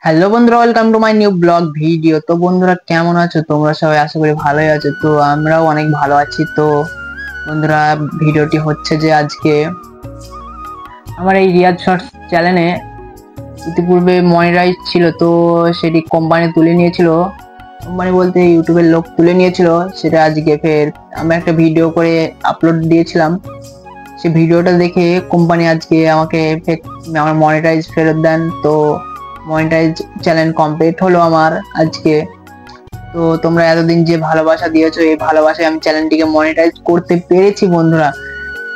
Hello বন্ধুরা, welcome to my new blog video. তো বন্ধুরা কেমন আছো তোমরা সবাই? আশা করি ভালোই আছো। তো আমরাও অনেক ভালো আছি। তো বন্ধুরা, ভিডিওটি হচ্ছে যে আজকে আমার এই রিয়াজ শর্টস চ্যানেলে ইতিপূর্বে মনিটাইজ ছিল, তো সেটি কোম্পানি তুলে নিয়েছিল। কোম্পানি বলতে ইউটিউবের লোক তুলে নিয়েছিল। সেটা আজকে ফের আমি একটা ভিডিও করে আপলোড দিয়েছিলাম। সেই ভিডিওটা দেখে কোম্পানি আজকে আমাকে আমার মনিটাইজ ফেরত দেন। তো মনিটাইজ চ্যানেল কমপ্লিট হলো আমার আজকে। তো তোমরা এতদিন যে ভালোবাসা দিয়েছো, এই ভালোবাসায় আমি চ্যানেলটিকে মনিটাইজ করতে পেরেছি বন্ধুরা।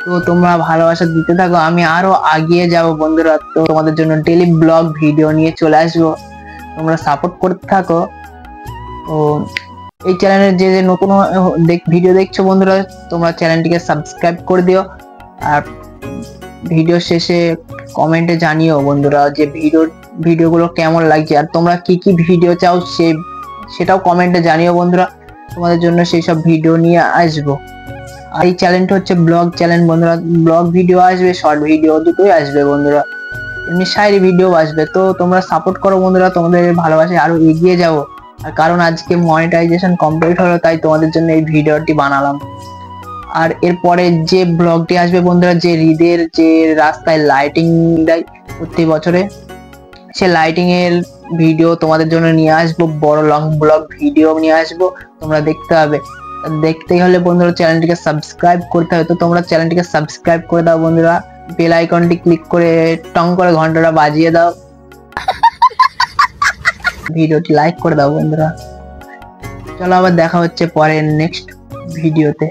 তো তোমরা ভালোবাসা দিতে থাকো, আমি আরো আগিয়ে যাব বন্ধুরা। তো তোমাদের জন্য ডেইলি ব্লগ ভিডিও নিয়ে চলে আসবো, তোমরা সাপোর্ট করতে থাকো। তো এই চ্যানেলের যে যে নতুন ভিডিও দেখছো বন্ধুরা, তোমরা চ্যানেলটিকে সাবস্ক্রাইব করে দিও। আর ভিডিও শেষে কমেন্টে জানিও বন্ধুরা যে ভিডিওগুলো কেমন লাগছে, আর তোমরা কি কি ভিডিও চাও সেটাও কমেন্টে জানিও বন্ধুরা। তোমাদের জন্য সেই সব ভিডিও নিয়ে আসবো। আর এই চ্যানেলটা হচ্ছে ব্লগ চ্যানেল বন্ধুরা। ব্লগ ভিডিও আসবে, শর্ট ভিডিও দুটোই আসবে বন্ধুরা, এমনি শায়রি ভিডিও আসবে। তো তোমরা সাপোর্ট করো বন্ধুরা, তোমাদের ভালোবাসায় আরো এগিয়ে যাবো। আর কারণ আজকে মনিটাইজেশন কমপ্লিট হলো, তাই তোমাদের জন্য এই ভিডিওটি বানালাম। আর এরপরে যে ব্লগটি আসবে বন্ধুরা, যে হৃদের যে রাস্তায় লাইটিং দেয় প্রতি বছরে, সে লাইটিং এর ভিডিও তোমাদের জন্য নিয়ে আসবো। বড় লং ব্লগ ভিডিও নিয়ে আসবো, তোমরা দেখতে হবে। দেখতেই হলে বন্ধুরা চ্যানেলটিকে সাবস্ক্রাইব করতে হবে। তো তোমরা চ্যানেলটিকে সাবস্ক্রাইব করে দাও বন্ধুরা, বেল আইকনটি ক্লিক করে টং করে ঘন্টাটা বাজিয়ে দাও, ভিডিওটি লাইক করে দাও বন্ধুরা। চলো আবার দেখা হচ্ছে পরে নেক্সট ভিডিওতে।